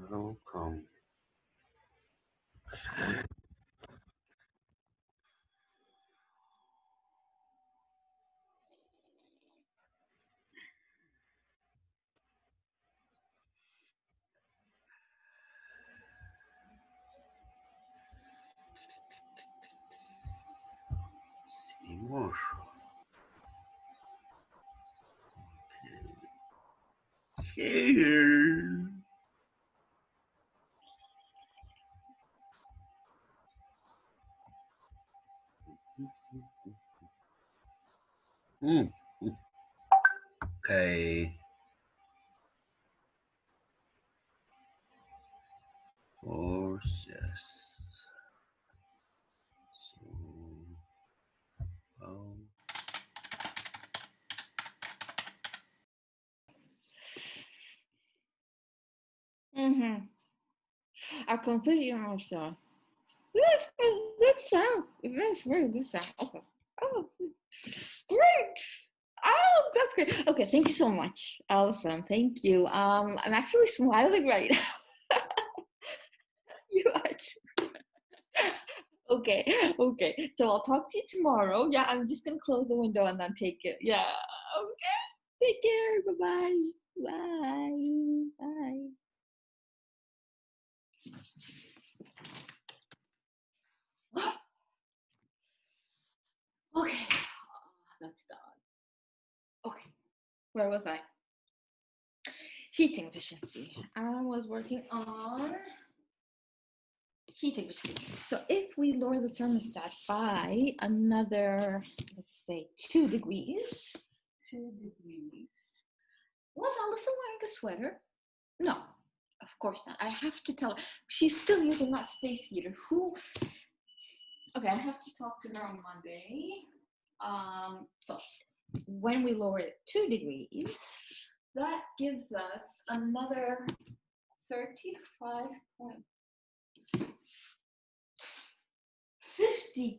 Welcome. More. Here. Mm. Okay. Of course, yes. So, oh. I completely understand. Good sound. That's very good sound. Okay. Oh, great. Oh, that's great. Okay, thank you so much. Awesome. Thank you. I'm actually smiling right now. You are. Okay, okay. So I'll talk to you tomorrow. Yeah, I'm just gonna close the window and then take it. Yeah. Okay. Take care. Bye-bye. Bye. Bye. Okay. That's done. Okay. Where was I? Heating efficiency. I was working on heating efficiency. So if we lower the thermostat by another, let's say 2 degrees, 2 degrees. Was Alyssa wearing a sweater? No, of course not. I have to tell her. She's still using that space heater. Who? Okay, I have to talk to her on Monday. So when we lower it 2 degrees, that gives us another 50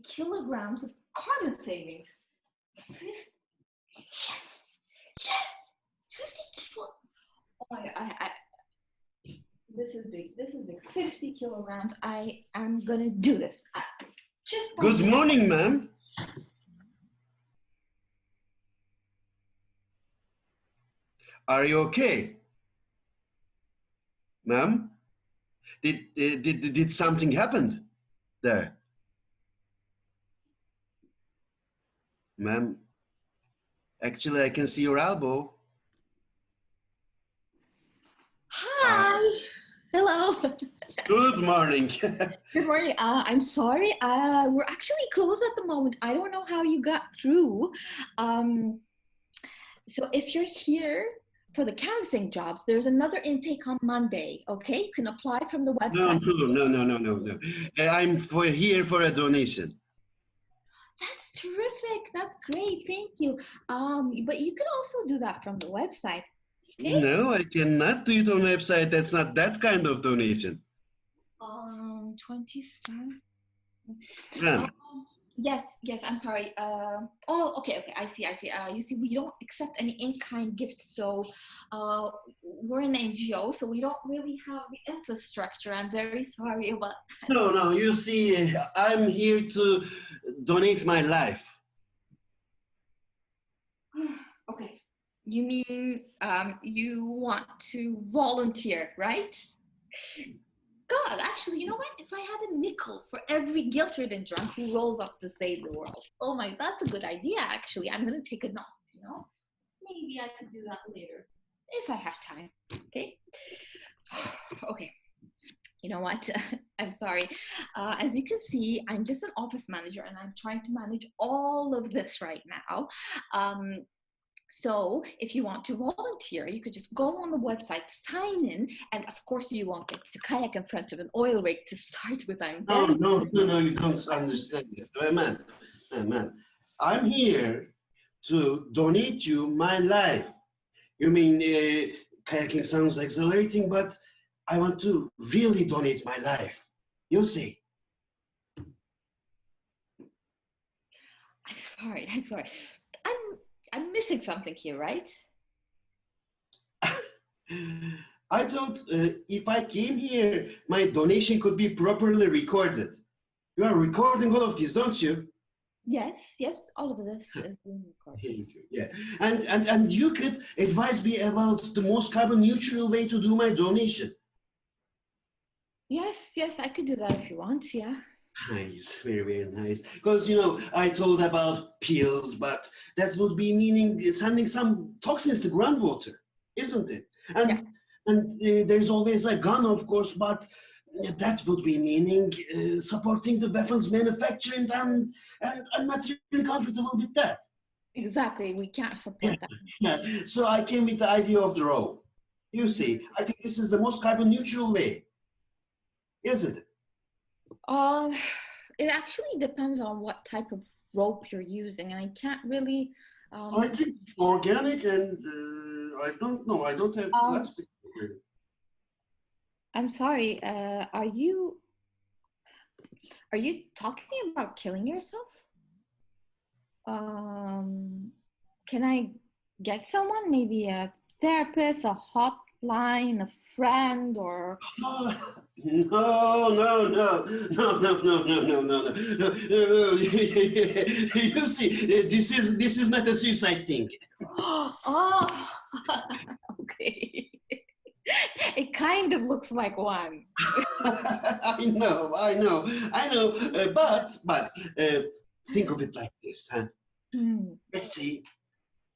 kilograms of carbon savings. 50, yes, yes, 50 kilo. Oh my God, this is big. This is big. 50 kilograms. I am gonna do this. Just Good morning, ma'am. Are you okay, ma'am? Did something happen there, ma'am? Actually, I can see your elbow. Hi. Hello. Good morning. Good morning. I'm sorry. We're actually closed at the moment. I don't know how you got through. So if you're here for the counseling jobs, there's another intake on Monday. Okay, you can apply from the website. No. I'm here for a donation. That's terrific. That's great. Thank you. But you can also do that from the website. Okay? No, I cannot do it on website. That's not that kind of donation. 25. Yeah. Yes, I'm sorry. Okay. I see. You see, we don't accept any in-kind gifts, so we're an NGO, so we don't really have the infrastructure. I'm very sorry about that. No. You see, I'm here to donate my life. Okay. You mean you want to volunteer, right? God, actually, you know what? If I had a nickel for every guilt-ridden drunk who rolls up to save the world, oh my, that's a good idea. Actually, I'm gonna take a note. Maybe I could do that later if I have time. Okay. Okay. You know what? I'm sorry. As you can see, I'm just an office manager and I'm trying to manage all of this right now. So if you want to volunteer, you could just go on the website, sign in, and of course you won't get to kayak in front of an oil rig to start with. No, you don't understand it. Man, I'm here to donate you my life. You mean, kayaking sounds exhilarating, but I want to really donate my life. You see. I'm sorry. I'm missing something here, right? I thought if I came here, my donation could be properly recorded. You are recording all of this, don't you? Yes, yes, all of this is being recorded. Yeah, and you could advise me about the most carbon neutral way to do my donation. Yes, yes, I could do that if you want, yeah. Nice, very, very nice. Because, I thought about pills, but that would be meaning sending some toxins to groundwater, isn't it? And Yeah. there's always a gun, of course, but that would be meaning supporting the weapons manufacturing, and I'm not really comfortable with that. Exactly, we can't support that. Yeah, so I came with the idea of the rope. You see, I think this is the most carbon neutral way, isn't it? Uh, it actually depends on what type of rope you're using, and I can't really. I think organic, and I don't know. I don't have Um, plastic here. I'm sorry. Are you talking about killing yourself? Um, can I get someone, maybe a therapist, a hotline, a friend, or Ah, no, no, no, no, no, no, no, no, no, no, no. You see, this is not a suicide thing. oh, okay. It kind of looks like one. I know, I know, I know. But think of it like this, huh? Hmm. Let's see,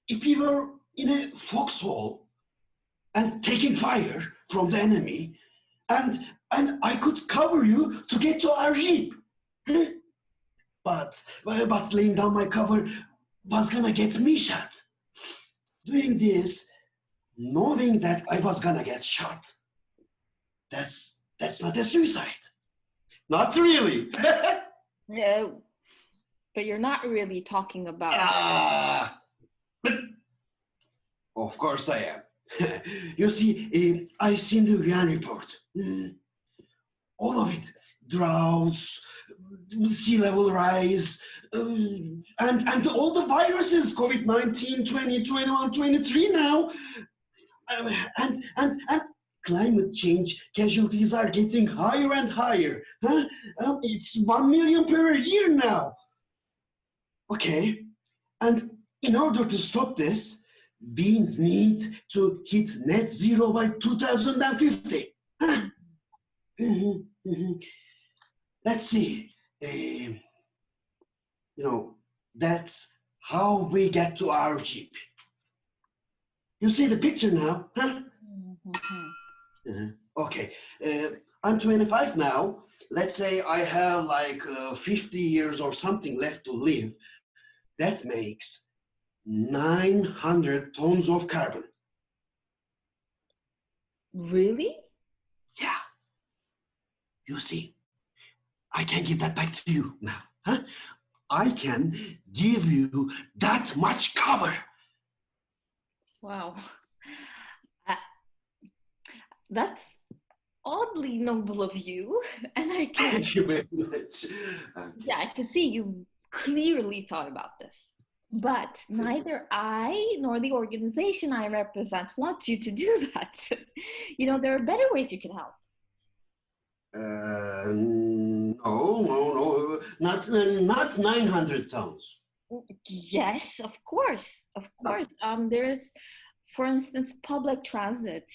if you were in a foxhole and taking fire from the enemy, and I could cover you to get to our jeep. But laying down my cover was gonna get me shot. Doing this, knowing that I was gonna get shot, that's not a suicide. Not really. Yeah, but you're not really talking about. Ah, of course I am. You see, I've seen the UN report. All of it, droughts, sea level rise, and all the viruses, COVID-19, 20, 21, 23 now, and climate change casualties are getting higher and higher. Huh? It's 1 million per year now. Okay, and in order to stop this, we need to hit net zero by 2050. Huh? Mhm, mhm. Let's see. Um, that's how we get to our jeep. You see the picture now, huh? Okay. I'm 25 now. Let's say I have like 50 years or something left to live. That makes 900 tons of carbon. Really? Yeah. You see, I can give that back to you now, huh? I can give you that much cover. Wow. Uh, that's oddly noble of you, and I can. Thank you very much. Yeah, I can see you clearly thought about this. But neither I nor the organization I represent wants you to do that. There are better ways you can help. No, no, no, not 900 tons. Yes, of course, of course. There's, for instance, public transit.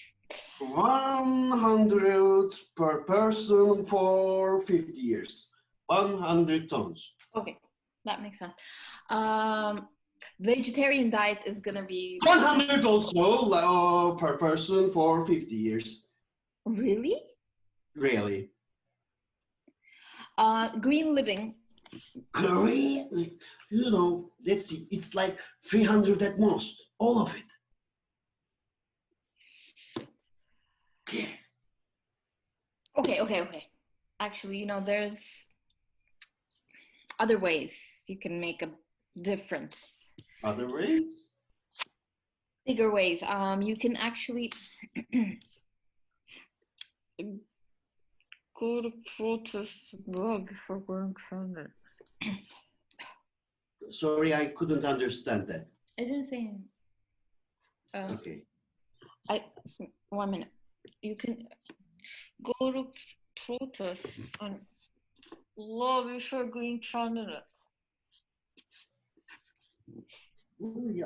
100 per person for 50 years. 100 tons. Okay, that makes sense. Vegetarian diet is gonna be 100 also per person for 50 years. really Really. green living. Great. Let's see, it's like 300 at most. All of it. Yeah. Okay. Actually, there's other ways you can make a difference. Other ways? Bigger ways. You can actually go to protest before going further. Sorry, I couldn't understand that. I didn't say. Okay. 1 minute. You can go to protest and lobby for green candidates.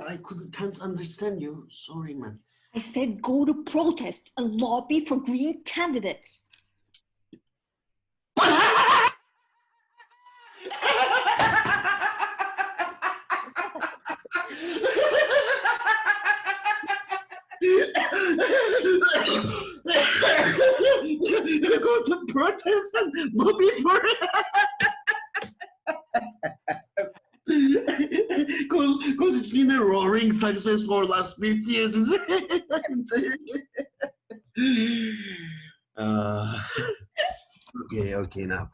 I can't understand you. Sorry, man. I said go to protest and lobby for green candidates. Go to protest and lobby for because it's been a roaring success for last 50 years. Okay now.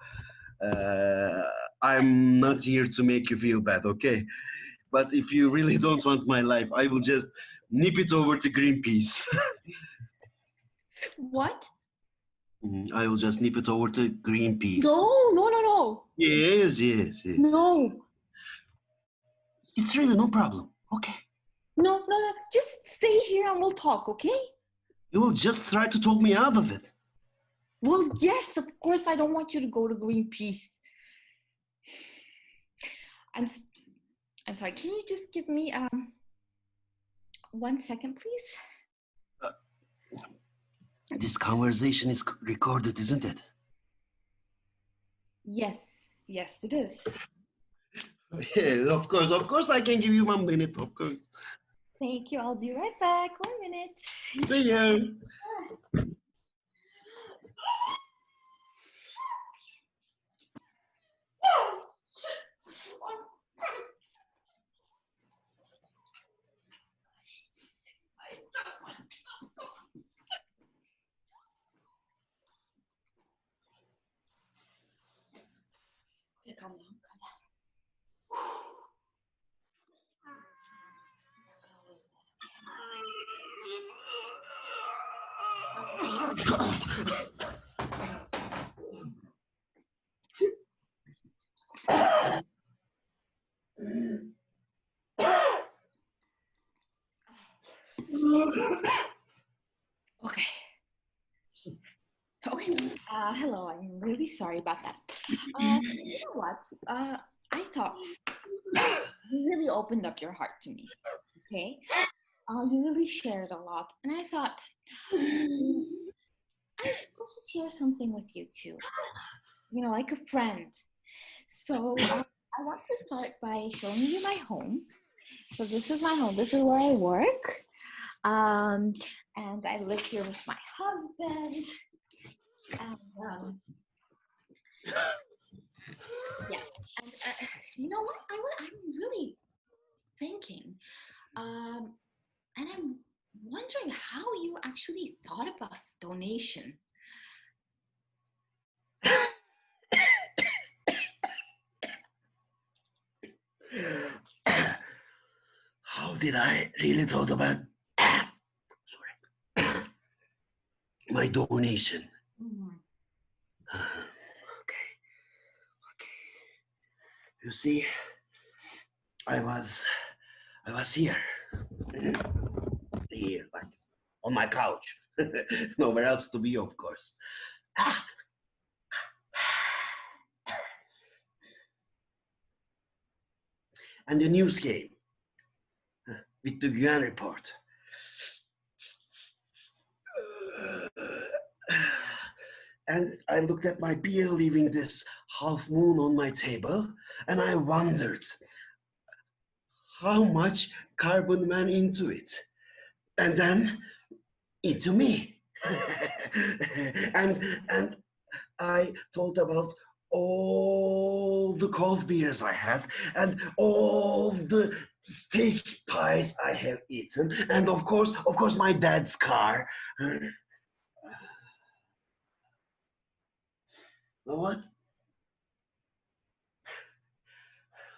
I'm not here to make you feel bad, okay? But if you really don't want my life, I will just nip it over to Greenpeace. What? I will just nip it over to Greenpeace. No. Yes. No. It's really no problem, okay? No. Just stay here and we'll talk, okay? You will just try to talk me out of it. Well, yes, of course. I don't want you to go to Greenpeace. I'm sorry. Can you just give me 1 second, please? This conversation is recorded, isn't it? Yes, it is. Yes, of course I can give you 1 minute, of course. Thank you. I'll be right back. 1 minute. See you. Calm down. Okay. Hello. I'm really sorry about that. You know what? I thought you really opened up your heart to me. Okay. You really shared a lot, and I thought I should also share something with you too. You know, like a friend. So I want to start by showing you my home. So this is my home. This is where I work. And I live here with my husband. And yeah. And you know what? I'm really thinking, and I'm wondering how you actually thought about donation. How did I really thought about my donation? Okay. You see, I was here, like on my couch, nowhere else to be, of course. And the news came with the Güvenç report. And I looked at my beer leaving this half moon on my table, and I wondered how much carbon went into it, and then into me. and I thought about all the cold beers I had, and all the steak pies I have eaten, and of course my dad's car. What?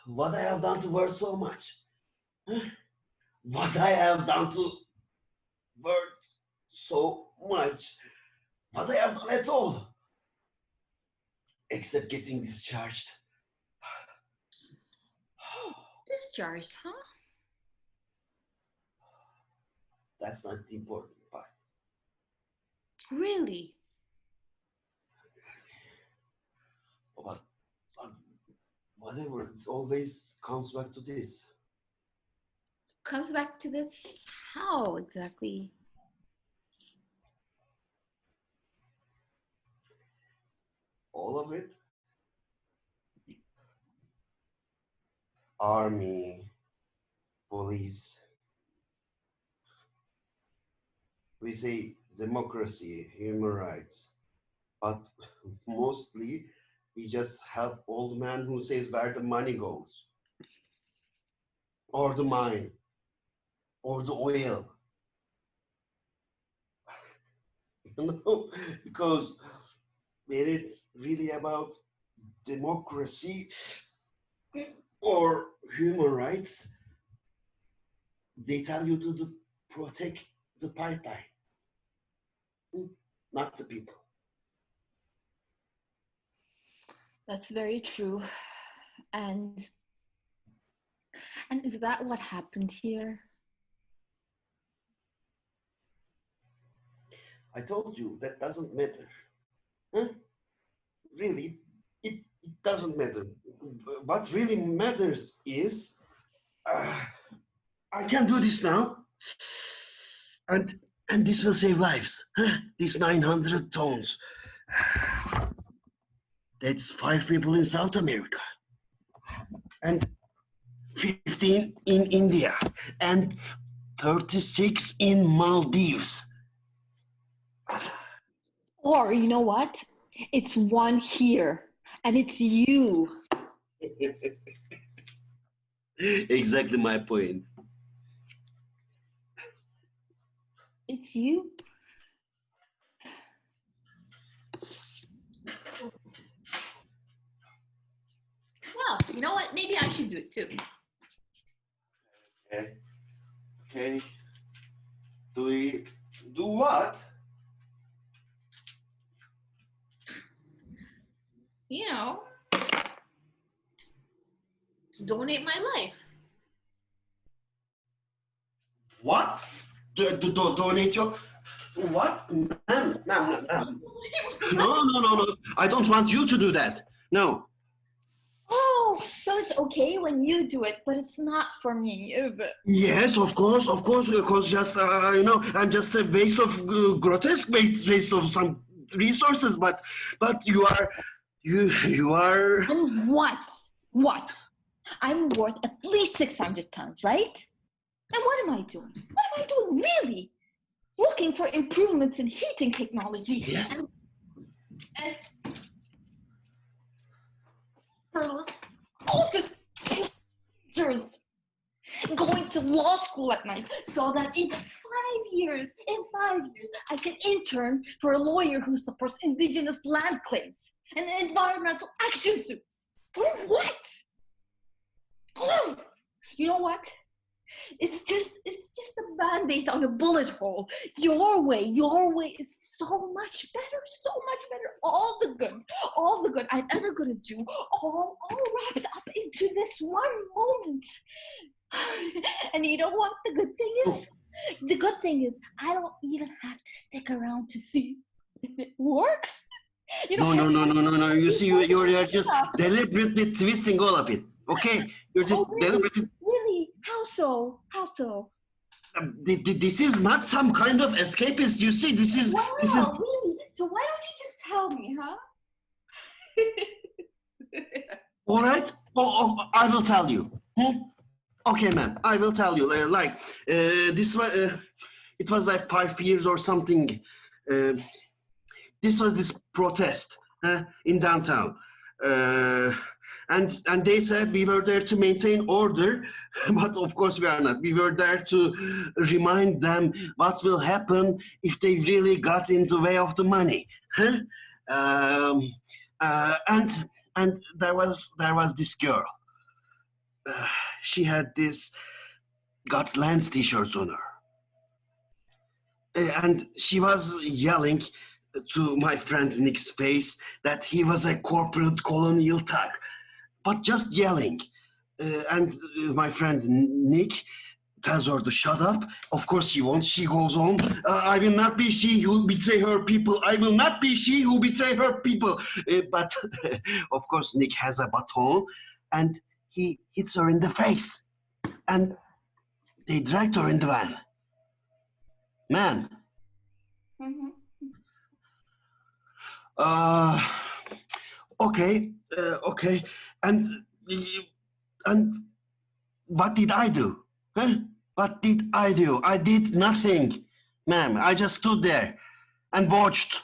What I have done to worth so much? What I have done to worth so much? What I have done at all? Except getting discharged. Discharged, huh? That's not the important part. Really? But, but whatever, it always comes back to this. Comes back to this how exactly? All of it. Army, police. We say democracy, human rights, but mostly we just help old man who says where the money goes, or the mine, or the oil. You know, because when it's really about democracy or human rights, they tell you to protect the pipeline, not the people. That's very true. And is that what happened here? I told you that doesn't matter. Huh? Really, it doesn't matter. What really matters is I can do this now, and this will save lives. Huh? These 900 tons. That's 5 people in South America, and 15 in India, and 36 in Maldives. Or you know what? It's one here, and it's you. Exactly my point. It's you. Well, you know what? Maybe I should do it too. Okay. Okay. Do what? You know, to donate my life. What? Donate your what? Ma'am. No. I don't want you to do that. No. Oh, so it's okay when you do it, but it's not for me, is it? Yes, of course, because just I'm just a waste of grotesque waste of some resources, but you are. And what? What? I'm worth at least 600 tons, right? And what am I doing? What am I doing, really? Looking for improvements in heating technology. Yeah. And careless office procedures. Going to law school at night so that in 5 years, I can intern for a lawyer who supports indigenous land claims and environmental action suits. For what? Oh, you know what? It's just a band-aid on a bullet hole. Your way is so much better. All the good I'm ever gonna do, all wrapped up into this one moment. And you know what the good thing is? The good thing is I don't even have to stick around to see if it works. You know, No. You see, you're just deliberately twisting all of it. Okay, you're just deliberately. Really? How so? This is not some kind of escapist. You see, this is. Wow, really? So why don't you just tell me, huh? All right. I will tell you. Okay, man. I will tell you. This was. It was like 5 years or something. This was this protest in downtown. And they said we were there to maintain order, but of course we are not. We were there to remind them what will happen if they really got in the way of the money. And there was this girl. She had this "Got Land" t-shirts on her, and she was yelling to my friend Nick's face that he was a corporate colonial thug. But just yelling. And my friend Nick tells her to shut up. Of course she won't. She goes on. I will not be she who betray her people. I will not be she who betray her people. But of course Nick has a baton and he hits her in the face. And they dragged her in the van. Man. Mhm. Okay. Okay. And what did I do? Huh? What did I do? I did nothing, ma'am. I just stood there and watched.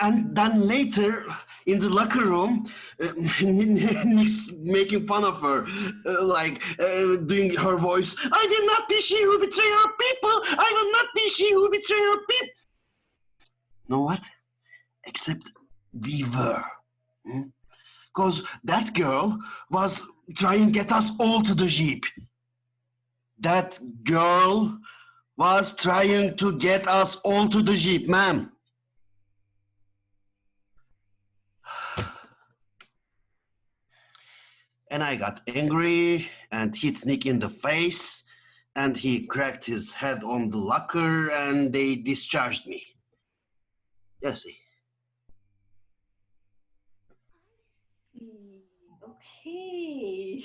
And then later, in the locker room, Nick's making fun of her, doing her voice. I will not be she who betray her people. I will not be she who betray her people. Know what? Except we were. Because that girl was trying to get us all to the Jeep. That girl was trying to get us all to the Jeep, ma'am. And I got angry and hit Nick in the face, and he cracked his head on the locker, and they discharged me. Yes, see. Okay.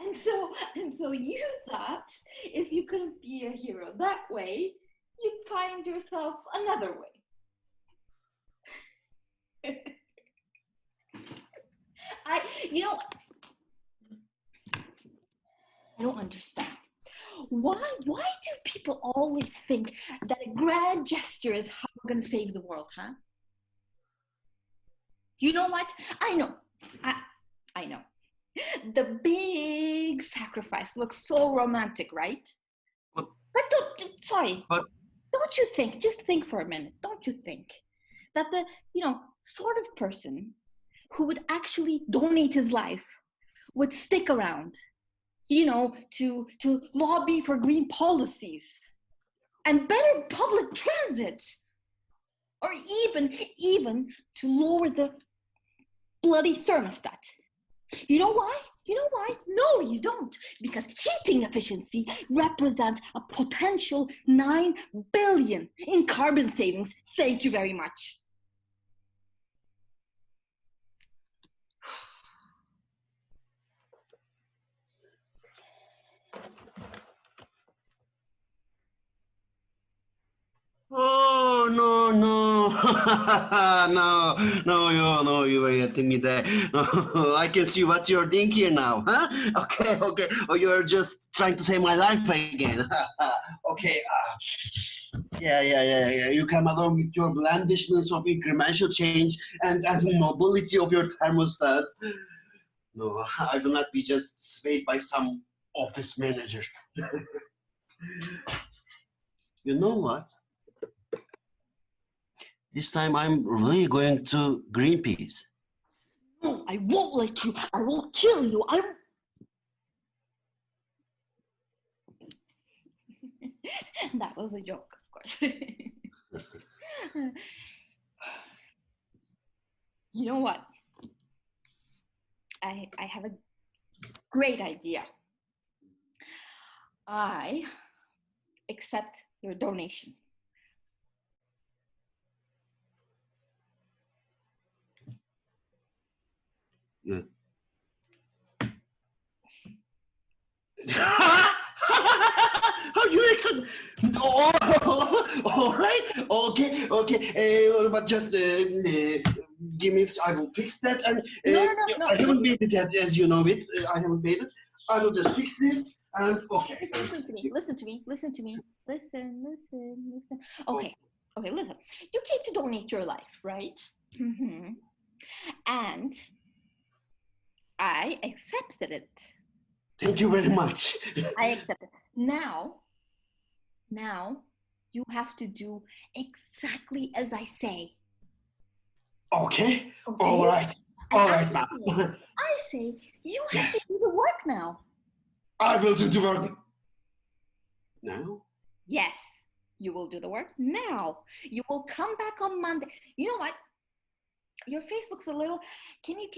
And so you thought if you couldn't be a hero that way, you'd find yourself another way. You know, I don't understand. Why do people always think that a grand gesture is how we're gonna save the world, huh? You know what? I know. I know. The big sacrifice looks so romantic, right? But don't you think, just think for a minute, don't you think that the, sort of person who would actually donate his life would stick around, to lobby for green policies and better public transit, or even to lower the bloody thermostat? You know why? No, you don't. Because heating efficiency represents a potential 9 billion in carbon savings. Thank you very much. Oh, no, no, you were getting me there. No, I can see what you're doing here now, huh? Okay. Oh, you're just trying to save my life again. Okay, yeah. You come along with your blandishments of incremental change and nobility of your thermostats. No, I do not be just swayed by some office manager. You know what? This time I'm really going to Greenpeace. No, I won't let you. I will kill you. That was a joke, of course. You know what? I have a great idea. I accept your donation. Yeah. How you accept? Oh, all right. Okay. But just give me. I will fix that. And No. I haven't made it yet, as you know it. I haven't made it. I will just fix this. And okay. Listen to me. Listen. Okay. Listen. You came to donate your life, right? Mm-hmm. And I accepted it. Thank you very much. I accept it. Now you have to do exactly as I say. Okay. All right, ma'am. I say you have to do the work now. I will do the work. Now? Yes, You will do the work now. You will come back on Monday. You know what? Your face looks a little. Can you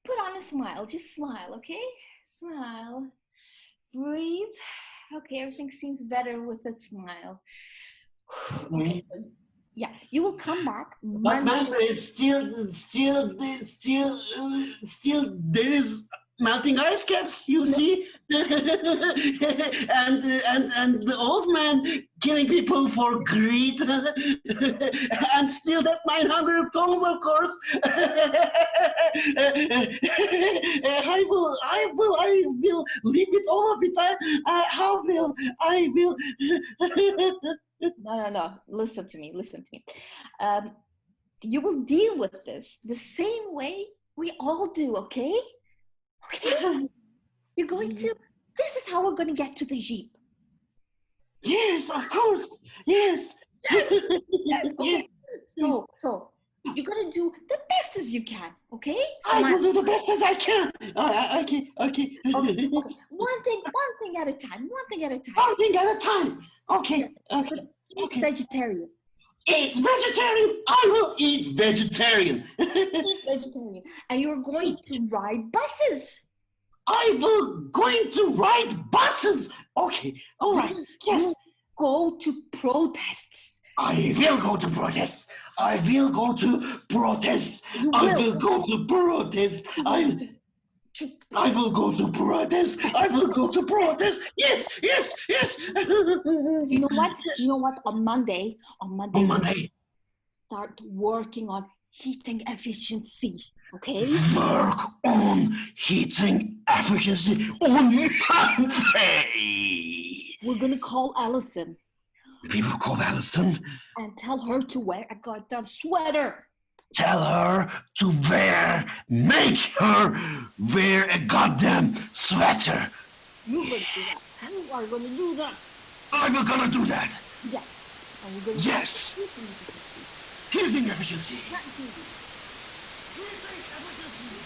put on a smile? Just smile, okay? Smile. Breathe. Okay, everything seems better with a smile. Okay, so yeah, you will come back But Monday. ma'am, still, there is melting ice caps. You see, and the old man killing people for greed, and still that 900 tons, of course. I will leave it all of it. I will. No. Listen to me. You will deal with this the same way we all do, okay? Okay? You're going to. This is how we're going to get to the Jeep. Yes, of course. Yes. Okay. So you're going to do the best as you can, okay? I will do the best as I can. Okay. Okay. One thing at a time. One thing at a time. Okay. Eat vegetarian. Eat vegetarian. I will eat vegetarian. Eat vegetarian. And you're going to ride buses. I will going to ride buses. Okay. All right. Yes. Go to protests. I will go to protests. I will go to protests. I will go to protests. I will go to protests. I will go to protests. Yes. You know what? On Monday, start working on heating efficiency. Okay? Work on heating efficiency on Monday. We're gonna call Allison. We will call Allison and tell her to wear a goddamn sweater. Tell her to make her wear a goddamn sweater. You're gonna do that. You are gonna do that. I'm gonna do that. Yes. And we're gonna yes. Heating efficiency. Not heating. Heating efficiency.